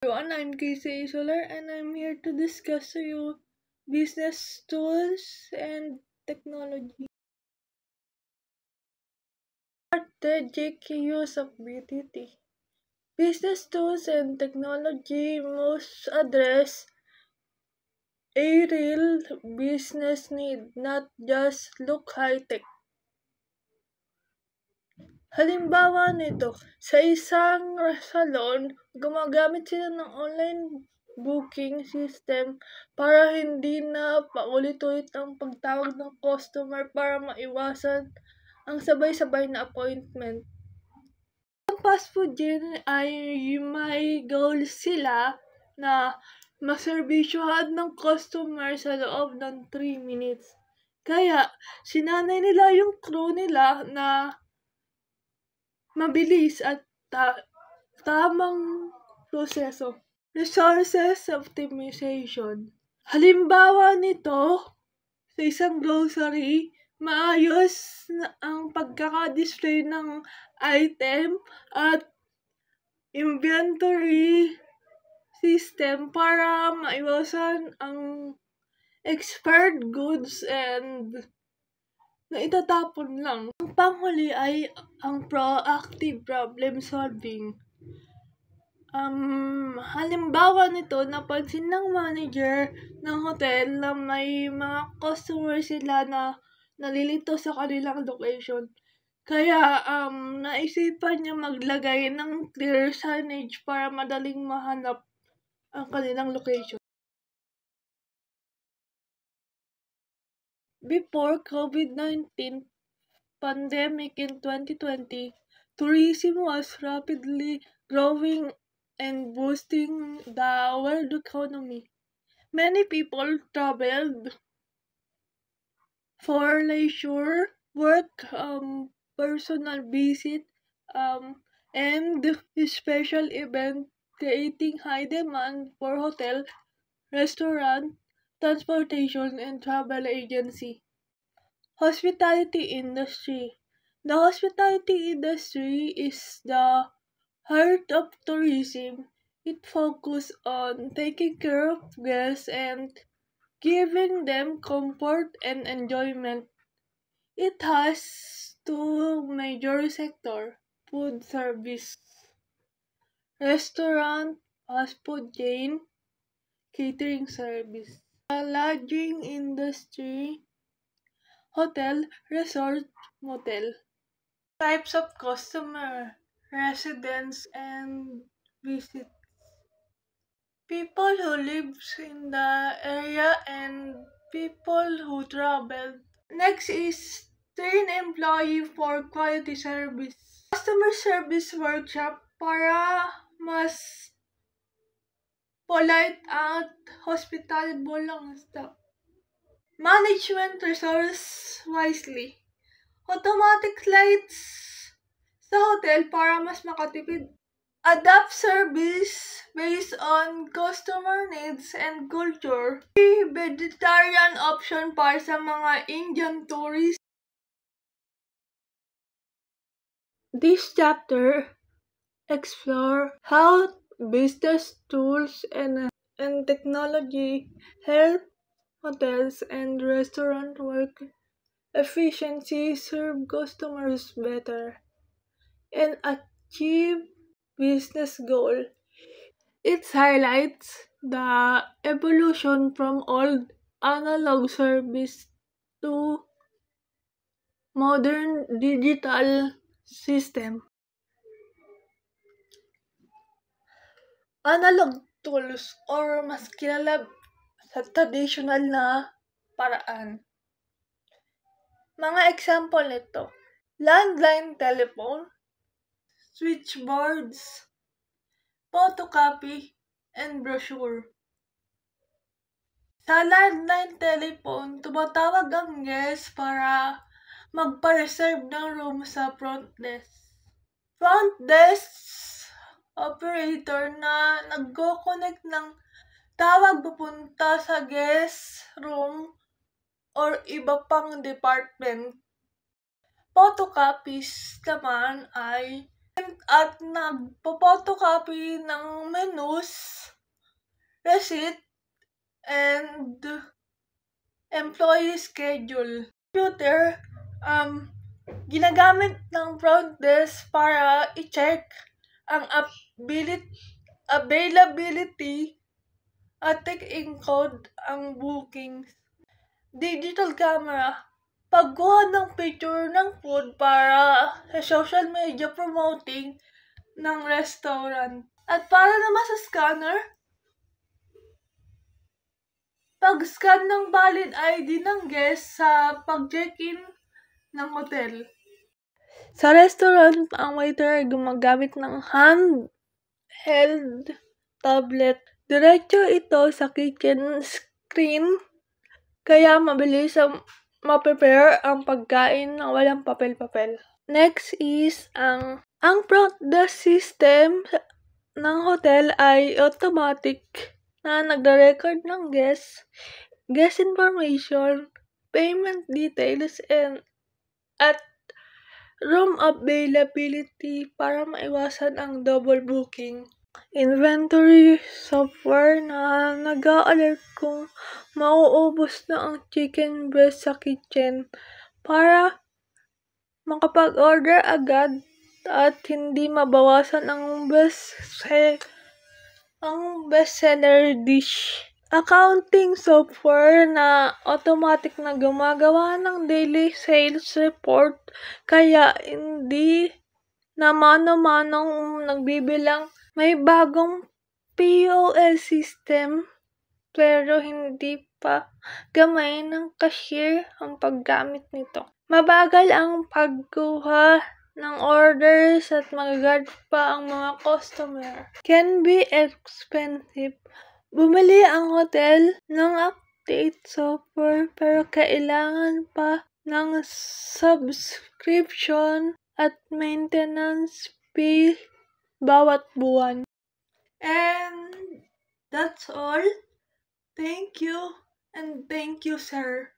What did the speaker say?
Everyone, I'm Casey Solar and I'm here to discuss to you business tools and technology. Strategic use of BTT. Business tools and technology must address a real business need, not just look high-tech. Halimbawa nito, sa isang salon, gumagamit sila ng online booking system para hindi na paulit-ulit ang pagtawag ng customer para maiwasan ang sabay-sabay na appointment. Ang fast food chain ay may goal sila na maservisyohan ng customer sa loob ng 3 minutes. Kaya, sinanay nila yung crew nila na mabilis at tamang proseso. Resources optimization. Halimbawa nito, sa isang grocery, maayos na ang pagkaka-display ng item at inventory system para maiwasan ang expired goods and na itatapon lang. Ang panghuli ay ang proactive problem solving. Halimbawa nito, napansin ng manager ng hotel na may mga customer sila na nalilito sa kanilang location. Kaya naisipan niya maglagay ng clear signage para madaling mahanap ang kanilang location. Before COVID-19 pandemic in 2020, tourism was rapidly growing and boosting the world economy. Many people traveled for leisure, work, personal visit, and special event, creating high demand for hotel, restaurant, transportation, and travel agency. Hospitality industry. The hospitality industry is the heart of tourism. It focuses on taking care of guests and giving them comfort and enjoyment. It has two major sectors: food service, restaurant, fast food chain, catering service. The lodging industry, hotel, resort, motel. Types of customer, residents, and visits. People who lives in the area and people who travel. Next is train employee for quality service. Customer service workshop para mas polite at hospitable ang staff. Management resource wisely. Automatic lights sa hotel para mas makatipid. Adapt service based on customer needs and culture. Vegetarian option para sa mga Indian tourists. This chapter explore how business tools and technology help hotels and restaurant work efficiency, serve customers better, and achieve business goal. It highlights the evolution from old analog service to modern digital system. Analog tools or mas kilala sa traditional na paraan. Mga example nito: landline telephone, switchboards, photocopy, and brochure. Sa landline telephone, tumatawag ang guest para magpa-reserve ng room sa front desk. Front desk operator na nagko-connect ng tawag papunta sa guest room or iba pang department. Photocopies naman ay at nagpo-photocopy ng menus, receipt, and employee schedule. Computer, ginagamit ng front desk para i-check ang availability at encode ang bookings. Digital camera, pagkuha ng picture ng food para sa social media promoting ng restaurant. At para naman sa scanner, pag-scan ng valid ID ng guest sa pag-check-in ng hotel. Sa restaurant, ang waiter ay gumagamit ng handheld tablet. Diretso ito sa kitchen screen, kaya mabilis ma-prepare ang pagkain na walang papel-papel. Next is ang front desk system ng hotel ay automatic na nagre-record ng guest information, payment details, at room availability para maiwasan ang double booking. Inventory software na nag-a-alert kung mauubos na ang chicken breast sa kitchen para makapag-order agad at hindi mabawasan ang bestseller dish. Accounting software na automatic na gumagawa ng daily sales report, kaya hindi na mano-manong nagbibilang. May bagong POS system pero hindi pa gamay ng cashier ang paggamit nito. Mabagal ang pagkuha ng orders at magagat pa ang mga customer. Can be expensive. Bumili ang hotel ng update software pero kailangan pa ng subscription at maintenance fee bawat buwan. And that's all. Thank you, and thank you, sir.